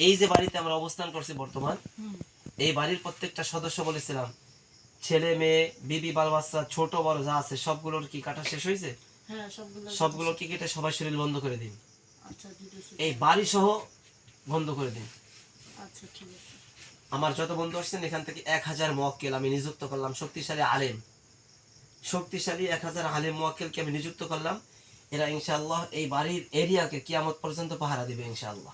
এই যে বাড়িতে আমরা অবস্থান করছি বর্তমান, এই বাড়ির প্রত্যেকটা সদস্য বলেছিলাম ছেলে মেয়ে বিবি বাল বাচ্চা ছোট বড় যা আছে সবগুলোর কি কাটা শেষ হয়েছে? হ্যাঁ, সবগুলো কি কেটে সবাই শরীর বন্ধ করে দিন। আচ্ছা, দিতেছি। এই বাড়ি সহ বন্ধ করে দিন। আচ্ছা, ঠিক আছে। আমার যত বন্ধু আসছেন এখান থেকে 1000 মুয়াক্কিল আমি নিযুক্ত করলাম, শক্তিশালী আলেম, শক্তিশালী 1000 আলেম মুয়াক্কিলকে আমি নিযুক্ত করলাম। এরা ইনশাআল্লাহ এই বাড়ির এরিয়াকে কিয়ামত পর্যন্ত পাহারা দিবে ইনশাআল্লাহ।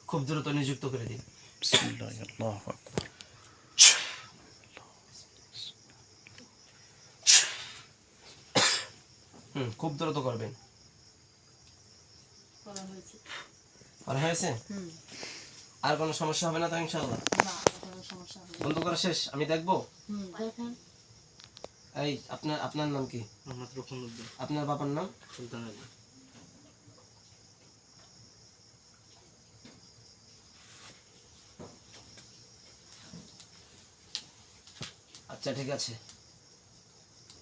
খুব দ্রুত নিযুক্ত করে দিন। বিসমিল্লাহ, আল্লাহু আকবার। খুব দ্রুত করবেন। করা হয়েছে। করা হয়েছে? আর কোনো সমস্যা হবে না তো ইনশাআল্লাহ? না, কোনো সমস্যা হবে না। বন্ধ করা শেষ, আমি দেখবো। দেখেন। এই আপনার নাম কি? মোহাম্মদ রুকনুদ্দিন। আপনার বাবার নাম? সুলতান আলী। আচ্ছা ঠিক আছে।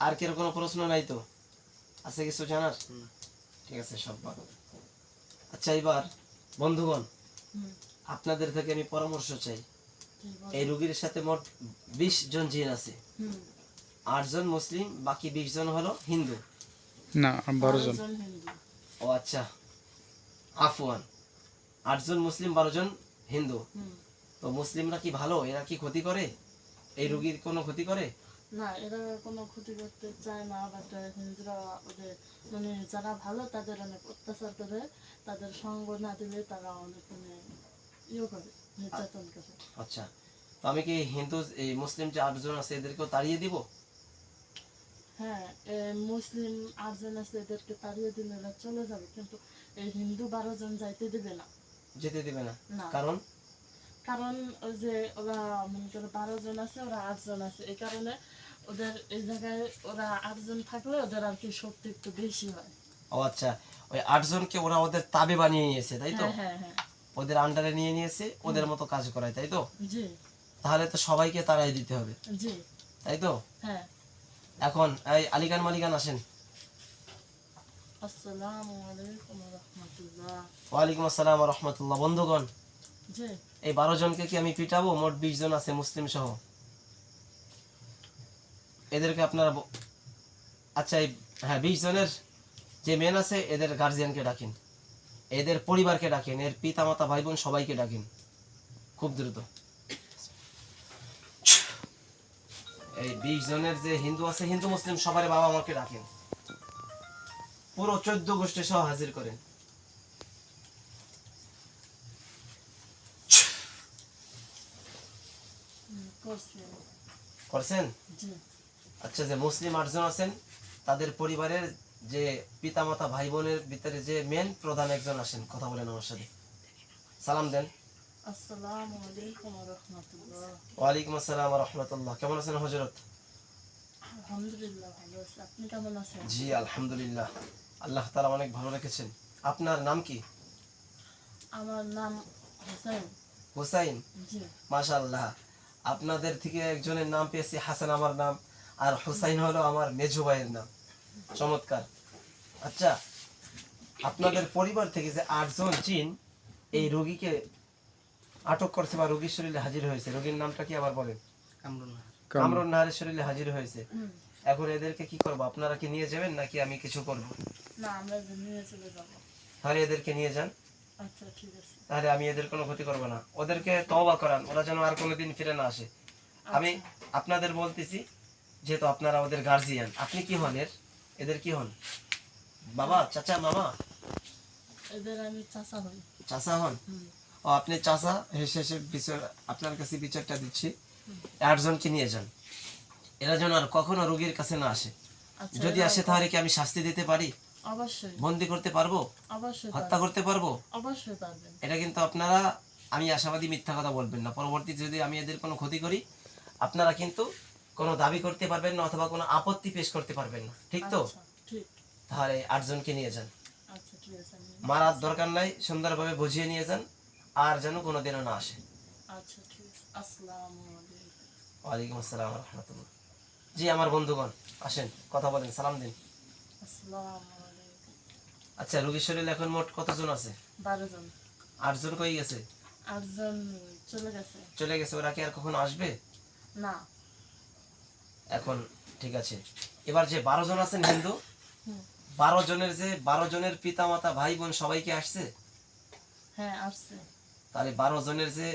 আর কি কোনো প্রশ্ন নাই তো? আছে কিছু জানার? ঠিক আছে, সব ভালো। আচ্ছা এবার বন্ধুগণ, আপনাদের থেকে আমি পরামর্শ চাই। এই রোগীর সাথে মোট 20 জন জিন আছে। 8 জন মুসলিম, বাকি 20 জন হলো হিন্দু। না, 12 জন। ও আচ্ছা, আফওয়ান। 8 জন মুসলিম, 12 জন হিন্দু। তো মুসলিমরা কি ভালো? এরা কি ক্ষতি করে? এই রোগীর কোনো ক্ষতি করে না? এরা কোনো ক্ষতি করতে চায় না, বাট হিন্দুরা ওদের মানে যারা ভালো তাদের অনেক অত্যাচার করে, তাদের সঙ্গ না দিলে তারা অনেক মানে ইয়ে করে, নির্যাতন করে। আচ্ছা, তো আমি কি হিন্দু এই মুসলিম যে 8 জন আছে এদেরকেও তাড়িয়ে দিব? হ্যাঁ, মুসলিম 8 জন আছে, এদেরকে তাড়িয়ে দিলে এরা চলে যাবে, কিন্তু এই হিন্দু 12 জন যাইতে দেবে না। যেতে দিবে না? না। কারণ ওই যে ওরা মনে করো 12 জন আছে, ওরা 8 জন আছে, এই কারণে ওদের এই জায়গায় ওরা 8 জন থাকলে ওদের আর কি শক্তি একটু বেশি হয়। ও আচ্ছা, ওই 8 জনকে ওরা ওদের তাবে বানিয়ে নিয়েছে, তাই তো? হ্যাঁ, হ্যাঁ। ওদের আন্ডারে নিয়ে নিয়েছে, ওদের মতো কাজ করায়, তাই তো? জি। তাহলে তো সবাইকে তাড়াই দিতে হবে, জি। তাই তো? হ্যাঁ। এখন এই আলিগান মালিগান আসেন। আসসালামু আলাইকুম ওয়া রাহমাতুল্লাহ। ওয়ালাইকুম আসসালাম ওয়া রাহমাতুল্লাহ। বন্ধুগণ, জি। এই 12 জনকে কি আমি পিটাবো? মোট 20 জন আছে মুসলিম সহ। এদেরকে আপনারা আচ্ছা হ্যাঁ, 20 জনের যে মেন আছে এদের গার্জিয়ানকে ডাকেন, এদের পরিবারকে ডাকেন, এর পিতা মাতা ভাই বোন সবাইকে ডাকেন খুব দ্রুত। এই 20 জনের যে হিন্দু আছে, হিন্দু মুসলিম সবার বাবা মাকে ডাকেন, পুরো 14 গোষ্ঠী সহ হাজির করেন। করছেন? আচ্ছা, যে মুসলিম 8 জন আছেন তাদের পরিবারের যে পিতা মাতা ভাই বোনের ভিতরে যে মেন প্রধান একজন আসেন, কথা বলেন আমার সাথে, সালাম দেন। আসসালামু আলাইকুম ওয়া রাহমাতুল্লাহ। ওয়ালাইকুম আসসালাম ওয়া রাহমাতুল্লাহ। কেমন আছেন হযরত? আলহামদুলিল্লাহ, ভালো আছি। আপনি কেমন আছেন? জি আলহামদুলিল্লাহ, আল্লাহ তাআলা অনেক ভালো রেখেছেন। আপনার নাম কি? আমার নাম হোসেন। হুসাইন? জি। মাশাআল্লাহ, আপনাদের থেকে একজনের নাম পেয়েছি হাসান আমার নাম, আর হুসাইন হলো আমার মেজো ভাইয়ের নাম। চমৎকার। আচ্ছা, আপনাদের পরিবার থেকে যে 8 জন জিন এই রোগীকে আটক করছে বা রোগীর শরীরে হাজির হয়েছে, রোগীর নামটা কি আবার বলেন? কামরুন নাহারের শরীরে হাজির হয়েছে। এখন এদেরকে কি করব? আপনারা কি নিয়ে যাবেন নাকি আমি কিছু করব? না, আমরা নিয়ে চলে যাব। তাহলে এদেরকে নিয়ে যান। আচ্ছা, ঠিক আছে। তাহলে আমি এদের কোনো ক্ষতি করব না, ওদেরকে তওবা করান, ওরা যেন আর কোনোদিন ফিরে না আসে। আমি আপনাদের বলতেছি, যেহেতু আপনারা ওদের গার্জিয়ান, আপনি কি হন এদের কি হন? বাবা, চাচা, মামা? এদের আমি চাচা হই। চাচা হন? ও আপনি চাচা, শেষে বিচার আপনার কাছে বিচারটা দিচ্ছি। 8 জনকে নিয়ে যান, এরা যেন আর কখনো রোগীর কাছে না আসে। যদি আসে তাহলে কি আমি শাস্তি দিতে পারি? অবশ্যই। বন্দি করতে পারবো? অবশ্যই। হত্যা করতে পারবো? অবশ্যই পারবেন। এটা কিন্তু আপনারা, আমি আশাবাদী, মিথ্যা কথা বলবেন না। পরবর্তীতে যদি আমি এদের কোনো ক্ষতি করি, আপনারা কিন্তু কোনো দাবি করতে পারবেন না অথবা কোনো আপত্তি পেশ করতে পারবেন না, ঠিক তো? ঠিক। তাহলে 8 জনকে নিয়ে যান। আচ্ছা, ঠিক আছে। মারার দরকার নাই, সুন্দরভাবে বুঝিয়ে নিয়ে যান, আর যেন কোনোদিনও না আসে। আচ্ছা, ঠিক আছে। আসসালামু আলাইকুম। ওয়ালাইকুম আসসালাম ওয়া রাহমাতুল্লাহ। জি আমার বন্ধুগণ, আসেন, কথা বলেন, সালাম দিন। আসসালামু আলাইকুম। আচ্ছা, রোগীর শরীরে এখন মোট কতজন আছে? 12 জন। 8 জন কই গেছে? 8 জন চলে গেছে। চলে গেছে। ওরা কি আর কখনো আসবে? না। এখন ঠিক আছে, এবার যে 12 জন আছেন হিন্দু, হুম। 12 জনের পিতা মাতা ভাই বোন সবাইকে আসছে? হ্যাঁ আসছে। তাহলে 12 জনের যে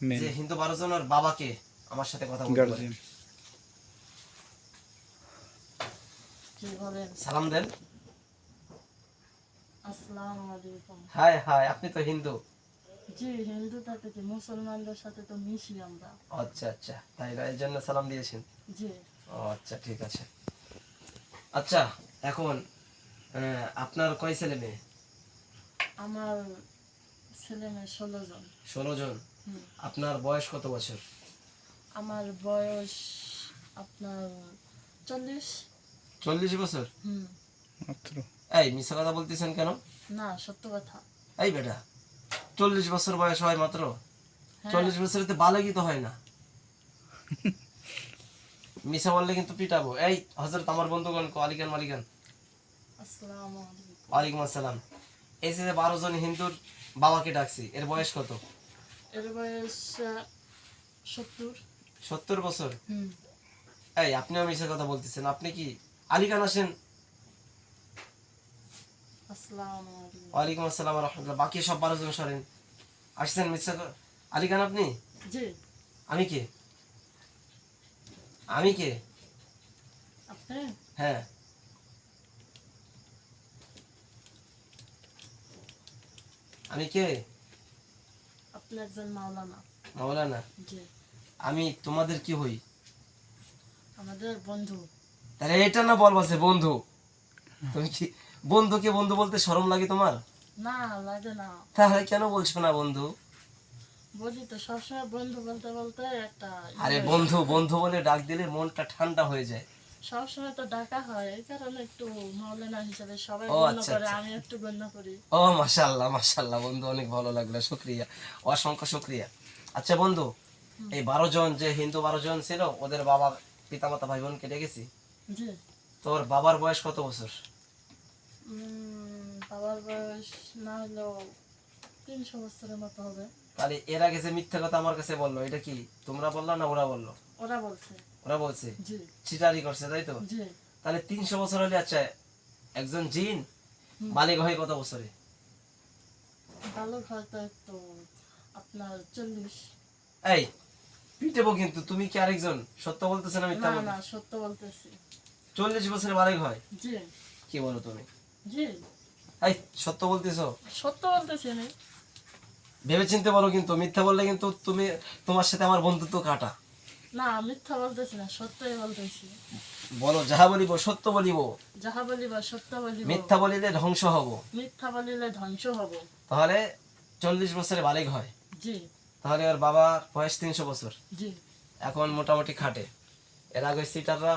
মেন যে হিন্দু 12 জনের বাবাকে আমার সাথে কথা বলতে বলেন। গার্জিয়ান। কি বলেন? সালাম দেন। আসসালামু আলাইকুম। হাই হাই, আপনি তো হিন্দু। জি, হিন্দু তাতে কি, মুসলমানদের সাথে তো মিশি আমরা। আচ্ছা আচ্ছা, তাই না, এই জন্য সালাম দিয়েছেন। জি। ও আচ্ছা, ঠিক আছে। আচ্ছা, এখন আপনার কয় ছেলে মেয়ে? আমার ছেলে মেয়ে 16 জন। 16 জন। হুম। আপনার বয়স কত বছর? আমার বয়স আপনার 40। 40 বছর? হুম। মাত্র এই মিথ্যা কথা বলতেছেন কেন? না, সত্য কথা। এই বেটা, 40 বছর বয়স হয় মাত্র? হ্যাঁ। 40 বছরে তো বালেগই তো হয় না। মিশা বললে কিন্তু পিটাবো। এই হযরত, আমার বন্ধুগণ আলিগান মালিগান, আসসালামু আলাইকুম। ওয়ালাইকুম আসসালাম। এই যে 12 জন হিন্দুর বাবাকে ডাকছি, এর বয়স কত? এর বয়স 70। 70 বছর? হুম। এই আপনিও মিশা কথা বলতেছেন। আপনি কি আলিগান আসেন? আসসালামু আলাইকুম। ওয়ালাইকুম আসসালাম ওয়া রাহমাতুল্লাহ। বাকি সব 12 জন সরেন। আসছেন মিশা আলিগান আপনি? জি। আমি কে? আমি কে? আপনি? হ্যাঁ, আমি কে? আপনি একজন মাওলানা। মাওলানা? জি। আমি তোমাদের কি হই? আমাদের বন্ধু। তাহলে এটা না বলবা যে বন্ধু। তুমি কি বন্ধুকে বন্ধু বলতে শরম লাগে তোমার? না, লাগে না। তাহলে কেন বলছো না বন্ধু? বলি তো, সবসময় বন্ধু বলতে বলতে একটা আরে বন্ধু বন্ধু বলে ডাক দিলে মনটা ঠান্ডা হয়ে যায়। সবসময় তো ডাকা হয়, এই কারণে একটু মাওলানা হিসাবে সবাই ও গণ্য আচ্ছা করে, আচ্ছা। আমি একটু গণ্য করি। ও মাশাআল্লাহ মাশাআল্লাহ, বন্ধু অনেক ভালো লাগলো, শুকরিয়া, অসংখ্য শুকরিয়া। আচ্ছা বন্ধু, এই 12 জন যে হিন্দু 12 জন ছিল, ওদের বাবা পিতামাতা ভাই বোনকে ডেকেছি। জি। তোর বাবার বয়স কত বছর? বাবার বয়স না হলেও 300 বছরের মতো হবে। তাহলে এর আগে যে মিথ্যা কথা আমার কাছে বললো, এটা কি তোমরা বললা না ওরা বললো? ওরা বলছে। ওরা বলছে। জি। চিটারি করছে, তাই তো? জি। তাহলে 300 বছর হলে, আচ্ছা একজন জিন হুম। বালিগ হয় কত বছরে? বালক হয়তো একটু আপনার 40। এই পিটেবো কিন্তু, তুমি কি আরেকজন সত্য বলতেছে না মিথ্যা না বলতে? না, সত্য বলতেছি। 40 বছরে বালিগ হয়? জি। কি বলো তুমি? জি, এই সত্য বলতেছো? সত্য বলতেছি আমি। ভেবে চিনতে বলো, কিন্তু মিথ্যা বললে কিন্তু তুমি, তোমার সাথে আমার বন্ধুত্ব কাটা। না, মিথ্যা বলতেছি না, সত্যই বলতেছি। বলো, যাহা বলিব সত্য বলিব, যাহা বলিব সত্য বলিব। মিথ্যা বলিলে ধ্বংস হব। মিথ্যা বলিলে ধ্বংস হব। তাহলে 40 বছরে বালিগ হয়। জি। তাহলে ওর বাবার বয়স 300 বছর। জি। এখন মোটামুটি খাটে। এর আগে সিটাররা,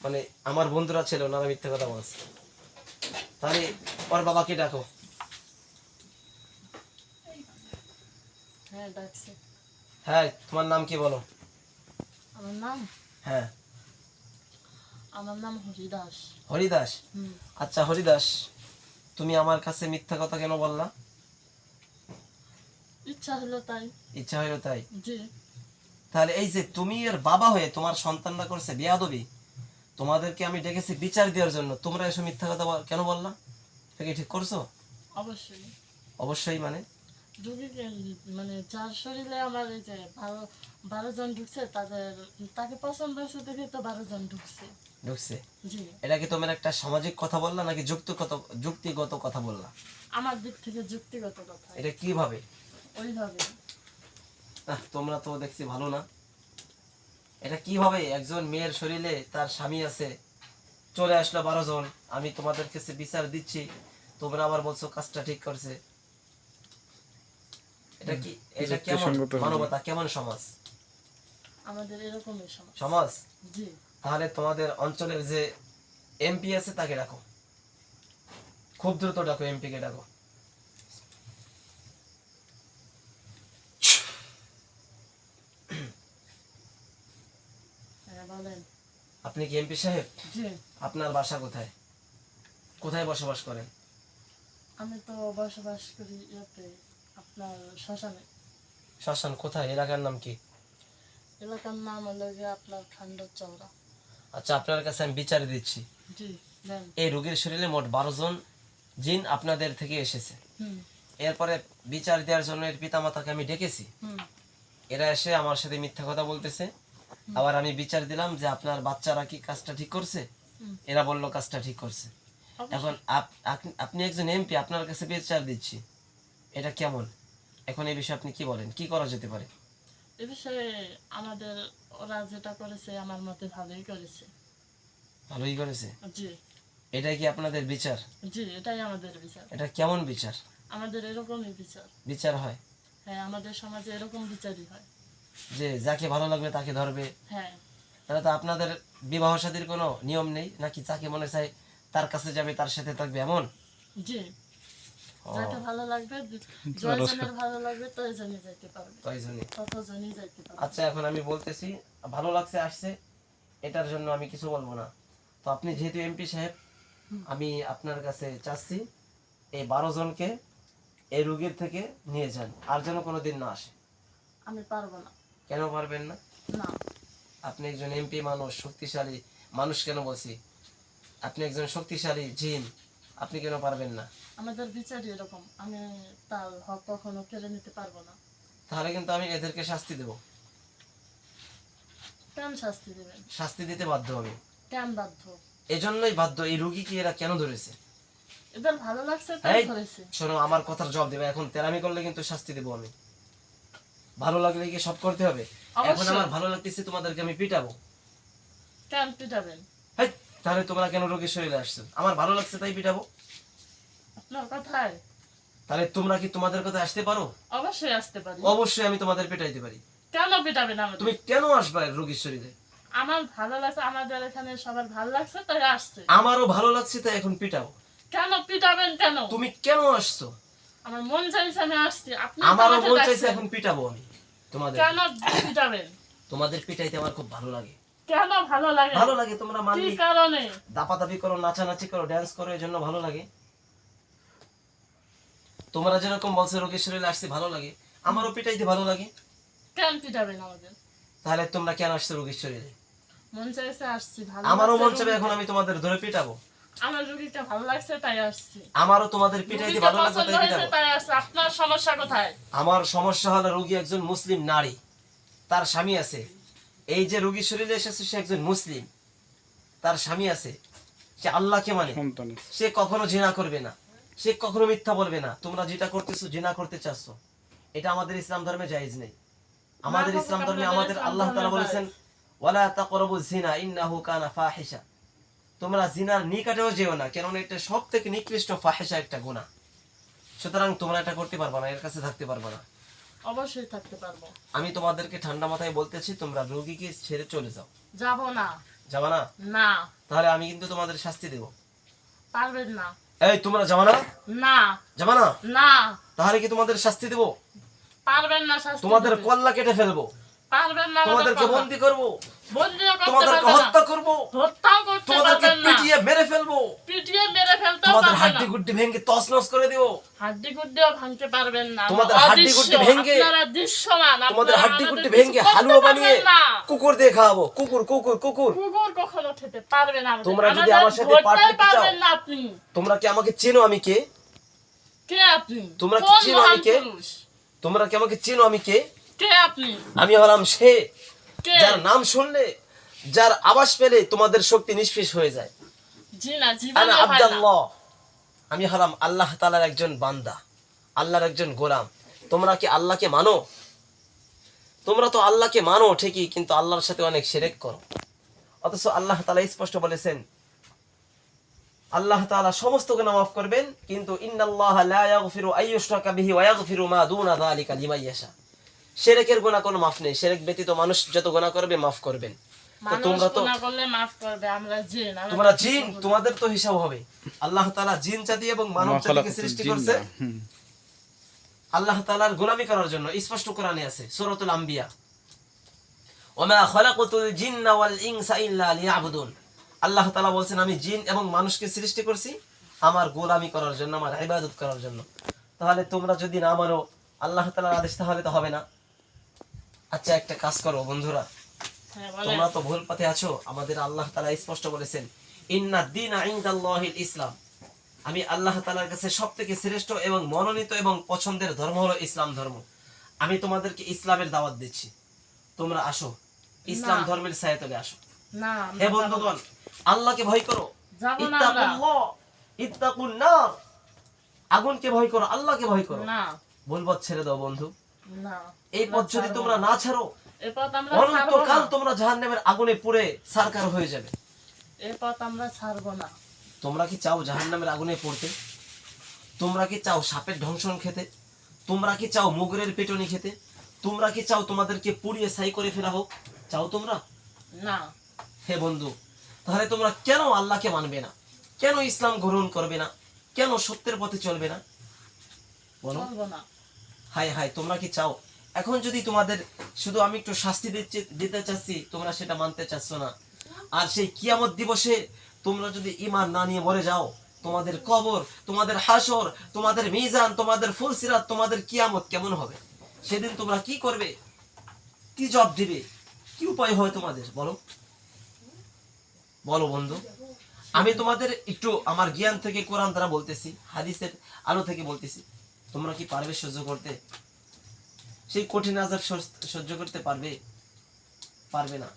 মানে আমার বন্ধুরা ছিল, ওনারা মিথ্যা কথা বলছে। তাহলে ওর বাবাকে ডাকো। হ্যাঁ, ডাকছে। হ্যাঁ, তোমার নাম কি বলো? আমার নাম হ্যাঁ, আমার নাম হরিদাস। হরিদাস। হুম। আচ্ছা হরিদাস, তুমি আমার কাছে মিথ্যা কথা কেন বললা? ইচ্ছা হলো তাই। ইচ্ছা হইলো তাই? জি। তাহলে এই যে তুমি এর বাবা হয়ে তোমার সন্তানরা করছে বেয়াদবি, তোমাদেরকে আমি ডেকেছি বিচার দেওয়ার জন্য, তোমরা এসব মিথ্যা কথা কেন বললা? এটা কি ঠিক করছো? অবশ্যই। অবশ্যই মানে? রুগীকে, মানে যার শরীরে আমার এই যে 12 জন ঢুকছে, তাকে পছন্দ হয়েছে দেখে তো 12 জন ঢুকছে। ঢুকছে। জি। এটা কি তোমার একটা সামাজিক কথা বললা নাকি যুক্তিগত কথা বললা? আমার দিক থেকে যুক্তিগত কথা। এটা কিভাবে? ওইভাবে। তোমরা তো দেখছি ভালো না। এটা কিভাবে? একজন মেয়ের শরীরে তার স্বামী আছে, চলে আসলো 12 জন, আমি তোমাদের কাছে বিচার দিচ্ছি, তোমরা আবার বলছো কাজটা ঠিক করছে। এটা কি, এটা কেমন যুক্তিসঙ্গত হলো। মানবতা, কেমন সমাজ? আমাদের এরকমই সমাজ। সমাজ? জি। তাহলে তোমাদের অঞ্চলের যে এমপি আছে তাকে ডাকো, খুব দ্রুত ডাকো, এমপি কে ডাকো। হ্যাঁ, বলেন। আপনি কি এমপি সাহেব? জি। আপনার বাসা কোথায়? কোথায় বসবাস করেন? আমি তো বসবাস করি ইয়েতে আপনার শ্মশানে। শ্মশান কোথায়? এলাকার নাম কি? এলাকার নাম হলো গিয়ে আপনার খান্ডর চৌরা। আচ্ছা, আপনার কাছে আমি বিচার দিচ্ছি। জি দেন। এই রোগীর শরীরে মোট 12 জন জিন আপনাদের থেকে এসেছে। হুম এরপরে বিচার দেওয়ার জন্য এর পিতামাতাকে আমি ডেকেছি। হুম এরা এসে আমার সাথে মিথ্যা কথা বলতেছে। আবার আমি বিচার দিলাম যে আপনার বাচ্চারা কি কাজটা ঠিক করছে? হুম। এরা বললো কাজটা ঠিক করছে। এখন আপনি একজন এমপি, আপনার কাছে বিচার দিচ্ছি, এটা কেমন? এখন এই বিষয়ে আপনি কি বলেন, কি করা যেতে পারে? এ বিষয়ে আমাদের ওরা যেটা করেছে আমার মতে ভালোই করেছে। ভালোই করেছে। জি এটাই কি আপনাদের বিচার? জি এটাই আমাদের বিচার। এটা কেমন বিচার? আমাদের এরকমই বিচার। বিচার হয় হ্যাঁ, আমাদের সমাজে এরকম বিচারই হয়। যে যাকে ভালো লাগবে তাকে ধরবে? হ্যাঁ তাহলে তো আপনাদের বিবাহ শাদীর কোনো নিয়ম নেই নাকি? যাকে মনে চায় তার কাছে যাবে, তার সাথে থাকবে, এমন? জি ও, যাকে ভালো লাগবে, জয়জনের ভালো লাগবে তয়জনই যাইতে পারবে, তাই জন্যই। ততজনই যাইতে পারবে। আচ্ছা, এখন আমি বলতেছি, ভালো লাগছে আসছে, এটার জন্য আমি কিছু বলবো না। তো আপনি যেহেতু এমপি সাহেব, আমি আপনার কাছে চাচ্ছি এই 12 জনকে এই রোগীর থেকে নিয়ে যান, আর যেন কোনোদিন না আসে। আমি পারবো না। কেন পারবেন না? না আপনি একজন এমপি মানুষ, শক্তিশালী মানুষ, কেন বলছি, আপনি একজন শক্তিশালী জিন, আপনি কেন পারবেন না? আমাদের বিচারই এরকম, আমি তার হক কখনো কেড়ে নিতে পারবো না। তাহলে কিন্তু আমি এদেরকে শাস্তি দেব। কেন শাস্তি দেবেন? শাস্তি দিতে বাধ্য আমি। কেন বাধ্য? এজন্যই বাধ্য। এই রোগীকে এরা কেন ধরেছে? এদের ভালো লাগছে তাই এই, করেছে। শোনো, আমার কথার জবাব দেবে। এখন তেরামি করলে কিন্তু শাস্তি দেবো আমি। ভালো লাগলে কি সব করতে হবে? এখন অবশ্যই। আমার ভালো লাগতেছে, তোমাদেরকে আমি পিটাবো। কেন পিটাবেন? হেই, তাহলে তোমরা কেন রোগীর শরীরে আসছো? আমার ভালো লাগছে তাই পিটাবো? আপনার কথায় তাহলে তোমরা কি তোমাদের কথা আসতে পারো? অবশ্যই আসতে পারি। অবশ্যই আমি তোমাদের পেটাইতে পারি। কেন পিটাবেন আমাদের? তুমি কেন আসবা রোগীর শরীরে? আমার ভালো লাগছে, আমাদের এখানে সবার ভালো লাগছে তাই আসছে। আমারও ভালো লাগছে তাই এখন পিটাবো। কেন পিটাবেন? কেন? তুমি কেন আসছো? আমার মন চাইছে আমি আসছি, আপনি আমারও আমাকে মন চাইছে ডাকছেন। এখন পিটাবো আমি তোমাদের। কেন পিটাবেন? তোমাদের পিটাইতে আমার খুব ভালো লাগে। কেন ভালো লাগে? ভালো লাগে, তোমরা কি মারলি, কারণে? দাপাদাপি করো, নাচানাচি করো, ড্যান্স করো, এই জন্য ভালো লাগে। তোমরা যেরকম বলছো রোগীর শরীরে আসছে ভালো লাগে, আমারও পিটাইতে ভালো লাগে। কেন পিটাবেন আমাদের? তাহলে তোমরা কেন আসছো রোগীর শরীরে? মন চাইছে আসছি, ভালো আমারও মন লাগছে চাবে রুগীকে। এখন আমি তোমাদের ধরে পিটাবো। আমার রুগীটা ভালো লাগছে তাই আসছি। আমারও তোমাদের পিটাইতে রুগীকে ভালো লাগবে পছন্দ তাই হয়েছে পিটাবো। তাই আসছে। আপনার সমস্যা কোথায়? আমার সমস্যা হলো রোগী একজন মুসলিম নারী, তার স্বামী আছে। এই যে রোগীর শরীরে এসেছে সে একজন মুসলিম, তার স্বামী আছে, সে আল্লাহকে মানে, সন্তান সে কখনো জিনা করবে না, সে কখনো মিথ্যা বলবে না। তোমরা যেটা করতেছো, জিনা করতে চাচ্ছ, এটা আমাদের ইসলাম ধর্মে জায়েজ নেই। আমাদের না, ইসলাম ধর্মে আপনাদের আমাদের ইসলাম আল্লাহ তাআলা ধর্মে বলেছেন, ওয়ালা তাকরাবুজ জিনা ইন্নাহু কানা ফাহিশা। তোমরা জিনার নিকটেও যেও না, কেননা এটা সবথেকে নিকৃষ্ট ফাহিশা, একটা গুনাহ। সুতরাং তোমরা এটা করতে পারবে না, এর কাছে থাকতে পারবে না। অবশ্যই থাকতে পারবো। আমি তোমাদেরকে ঠান্ডা মাথায় বলতেছি, তোমরা রোগীকে ছেড়ে চলে যাও। যাব না। যাবা না? না তাহলে আমি কিন্তু তোমাদের শাস্তি দেব। পারবেন না। এই, তোমরা যাবা না? না যাবা না? না তাহলে কি তোমাদের শাস্তি দেব? পারবেন না শাস্তি তোমাদের দিতে। কল্লা কেটে ফেলবো, পারবেন না আমাদের তোমাদেরকে কথা। বন্দি করবো, বন্দিও করতে তোমাদেরকে পারবেন না। হত্যা করবো, হত্যাও করতে তোমাদেরকে পারবেন না। পিটিয়ে মেরে ফেলবো, পিটিয়ে মেরে ফেলতেও তোমাদের পারবেন হাড্ডি না। গুড্ডি ভেঙে তছনছ করে দিও, হাড্ডি গুড্ডিও ভাঙতে পারবেন না। তোমাদের আমরা হাড্ডি অদৃশ্য, গুড্ডি ভেঙে, আপনারা দৃশ্যমান, তোমাদের আপনারা হাড্ডি আমাদের গুড্ডি কিছু ভেঙে করতে হালুয়া বানিয়ে পারবেন না। কুকুর দিয়ে খাওয়াবো। কুকুর কুকুর কুকুর। কুকুর কখনো খেতে পারবে না আমাদের। তোমরা যদি আমাদের আমার সাথে ধরতেই পার পেতে চাও, পারবেন না আপনি। তোমরা কি আমাকে চেনো? আমি কে? কে আপনি? তোমরা কি কোন চিনো আমি মহান কে? পুরুষ? তোমরা কি আমাকে চেনো? আমি কে? কে আপনি? আমি হলাম সে, কে? যার নাম শুনলে, যার আওয়াজ পেলে তোমাদের শক্তি নিষ্ফিস হয়ে যায়। জি না, আনা জীবনে হয় না। আব্দুল্লাহ, আমি হলাম আল্লাহ তাআলার একজন বান্দা, আল্লাহর একজন গোলাম। তোমরা কি আল্লাহকে মানো? তোমরা তো আল্লাহকে মানো ঠিকই, কিন্তু আল্লাহর সাথে অনেক শিরক করো। অথচ আল্লাহ তাআলা স্পষ্ট বলেছেন, আল্লাহ তাআলা সমস্ত গুনাহ মাফ করবেন, কিন্তু ইন্নাল্লাহা লা ইয়াগফিরু আইয়ুশরাকা বিহি ওয়া ইয়াগফিরু মা দুনা যালিকা লিমান ইয়াশা। শিরকের গুনাহ কোনো মাফ নেই, শিরক ব্যতীত মানুষ যত গুনাহ করবে মাফ করবেন। তো মানুষ তোমরা তো, গুনাহ করলে মাফ করবে, আমরা জিন, আমরা তোমরা কিছু জিন, করি না। তোমাদের তো হিসাব হবে। আল্লাহ তাআলা জিন জাতি এবং মানব জাতিকে সৃষ্টি করছে আল্লাহ তাআলার গোলামি করার জন্য। স্পষ্ট কোরআনে আছে সূরাতুল আম্বিয়া, ওমা খালাকাতুল জিন্না ওয়াল ইনসা ইল্লা লিয়াবুদুন। আল্লাহ তাআলা বলেন, আমি জিন এবং মানুষকে সৃষ্টি করছি আমার গোলামি করার জন্য, আমার ইবাদত করার জন্য। তাহলে তোমরা যদি না মানো আল্লাহ তাআলার আদেশ, তাহলে তো হবে না। আচ্ছা, একটা কাজ করো বন্ধুরা, হ্যাঁ বলেন। তোমরা তো ভুল পথে আছো। আমাদের আল্লাহ তাআলা স্পষ্ট বলেছেন, ইন্না দীনা ইনদাল্লাহিল ইসলাম, আমি আল্লাহ তাআলার কাছে সবথেকে শ্রেষ্ঠ এবং মনোনীত এবং পছন্দের ধর্ম হলো ইসলাম ধর্ম। আমি তোমাদেরকে ইসলামের দাওয়াত দিচ্ছি, তোমরা আসো, ইসলাম না। ধর্মের ছায়াতলে আসো। না হে আমরা যাবো না। বন্ধুগণ, আল্লাহকে ভয় করো। যাবো না আমরা। ইত্তাকুল্লাহ, ইত্তাকুন নার, আগুনকে ভয় করো, আল্লাহকে ভয় করো। না ভুল পথ ছেড়ে দাও বন্ধু। না, এই পথ যদি ছাড়বো তোমরা না। না ছাড়ো, এ পথ আমরা ছাড়বো অনন্তকাল না। তোমরা জাহান্নামের আগুনে পুড়ে ছারখার হয়ে যাবে। এ পথ আমরা ছাড়বো না। তোমরা কি চাও জাহান্নামের আগুনে পড়তে? তোমরা কি চাও সাপের ধ্বংসন খেতে? তোমরা কি চাও মুগুরের পেটনি খেতে? তোমরা কি চাও তোমাদেরকে পুড়িয়ে ছাই করে ফেলা হোক? চাও তোমরা? না, হে বন্ধু, তাহলে তোমরা কেন আল্লাহকে মানবে না? কেন ইসলাম গ্রহণ করবে না? কেন সত্যের পথে চলবে না? বলো। চলবো না। হায় হায়, তোমরা কি চাও? এখন যদি তোমাদের শুধু আমি একটু শাস্তি দিতে চাচ্ছি, তোমরা সেটা মানতে চাচ্ছ না। আর সেই কিয়ামত দিবসে তোমরা যদি ঈমান না নিয়ে মরে যাও, তোমাদের কবর, তোমাদের হাসর, তোমাদের মিজান, তোমাদের ফুলসিরাত, তোমাদের কিয়ামত কেমন হবে? সেদিন তোমরা কি করবে? কি জবাব দিবে? কি উপায় হয় তোমাদের? বলো বলো বন্ধু। আমি তোমাদের একটু আমার জ্ঞান থেকে, কোরআন দ্বারা বলতেছি, হাদিসের আলো থেকে বলতেছি। তোমরা কি পারবে সহ্য করতে? সেই কঠিন আযাব সহ্য করতে পারবে? পারবে না।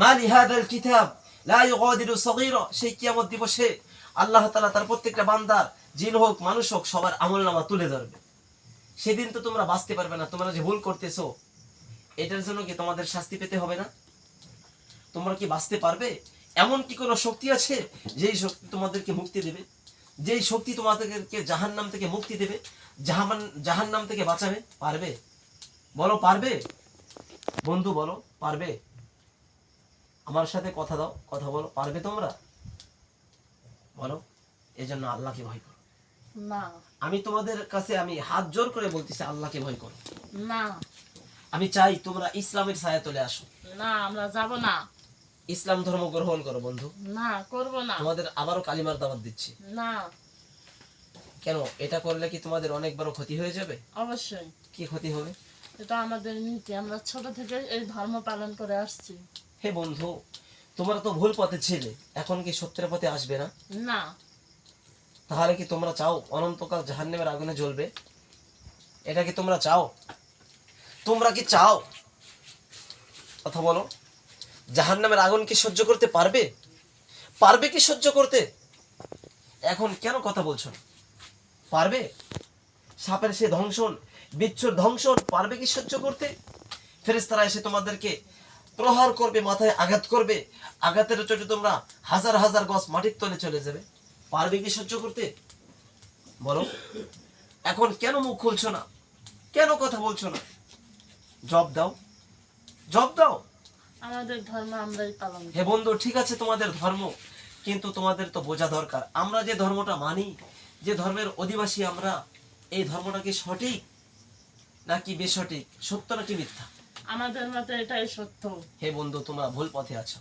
মালি হাদাল কিতাব লা ইউগাদিরু সগীরা, সেই কিয়ামত দিবসে আল্লাহ তাআলা তার প্রত্যেকটা বান্দার, জিন হোক মানুষ হোক, সবার আমলনামা তুলে ধরবে। সেদিন তো তোমরা বাঁচতে পারবে না। তোমরা যে ভুল করতেছো, এটার জন্য কি তোমাদের শাস্তি পেতে হবে না? তোমরা কি বাঁচতে পারবে? এমন কি কোনো শক্তি আছে যেই শক্তি তোমাদেরকে মুক্তি দেবে? যেই শক্তি তোমাদেরকে জাহান্নাম থেকে মুক্তি দেবে, জাহান্নাম থেকে বাঁচাবে? পারবে? বলো পারবে? বন্ধু বলো, পারবে? আমার সাথে কথা দাও, কথা বলো, পারবে তোমরা? বলো। এজন্য আল্লাহকে ভয় করো। না, আমি তোমাদের কাছে আমি হাত জোর করে বলতেছি, আল্লাহকে ভয় করো। না, আমি চাই তোমরা ইসলামের ছায়াতলে আসো, না, আমরা যাব না। ইসলাম ধর্ম গ্রহণ করো বন্ধু। না, করব না। তোমাদের আবারও কালিমার দাওয়াত দিচ্ছি। না, কেন? এটা করলে কি তোমাদের অনেক বড় ক্ষতি হয়ে যাবে? অবশ্যই। কি ক্ষতি হবে? এটা আমাদের নীতি, আমরা ছোট থেকে এই ধর্ম পালন করে আসছি। হে বন্ধু, তোমরা তো ভুল পথে ছিলে, এখন কি সত্যের পথে আসবে না? না, তাহলে কি তোমরা চাও অনন্তকাল জাহান্নামের আগুনে জ্বলবে? এটা কি তোমরা চাও? তোমরা কি চাও? কথা বলো। জাহান্নামের আগুন কি সহ্য করতে পারবে? পারবে কি সহ্য করতে? এখন কেন কথা বলছো না? পারবে? সাপের সে ধ্বংসন, বিচ্ছুর ধ্বংসন পারবে কি সহ্য করতে? ফেরেশতারা এসে তোমাদেরকে প্রহার করবে, মাথায় আঘাত করবে, আঘাতের চোটে তোমরা হাজার হাজার গজ মাটির তলে চলে যাবে। পারবে কি সহ্য করতে? বলো। এখন কেন মুখ খুলছো না? কেন কথা বলছো না? জব দাও, জব দাও। আমাদের ধর্ম আমরাই পালন করি। হে বন্ধু, ঠিক আছে তোমাদের ধর্ম, কিন্তু তোমাদের তো বোঝা দরকার আমরা যে ধর্মটা মানি, যে ধর্মের অধিবাসী আমরা, এই ধর্মটা কি সঠিক নাকি বেসঠিক, সত্য নাকি মিথ্যা? আমাদের মতে এটাই সত্য। হে বন্ধু, তোমরা ভুল পথে আছো,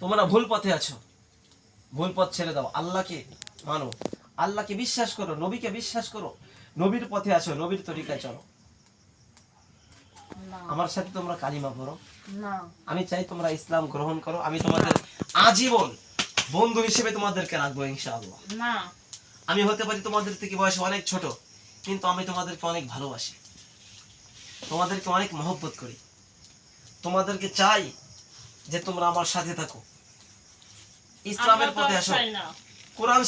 তোমরা ভুল পথে আছো। ভুল পথ ছেড়ে দাও, আল্লাহকে মানো, আল্লাহকে বিশ্বাস করো, নবীকে বিশ্বাস করো, নবীর পথে আছো, নবীর তরিকায় চলো। না, আমার সাথে তোমরা কালিমা পড়ো। না, আমি চাই তোমরা ইসলাম গ্রহণ করো। আমি তোমাদের আজীবন বন্ধু হিসেবে তোমাদেরকে রাখবো ইনশাআল্লাহ। না, আমি হতে পারি তোমাদের থেকে বয়সে অনেক ছোট, কিন্তু আমি তোমাদেরকে অনেক ভালোবাসি, তোমাদেরকে অনেক মহব্বত করি, তোমাদেরকে চাই যে তোমরা আমার সাথে থাকো, ইসলামের আমরা তো পথে আসো, চাই না। কোরআন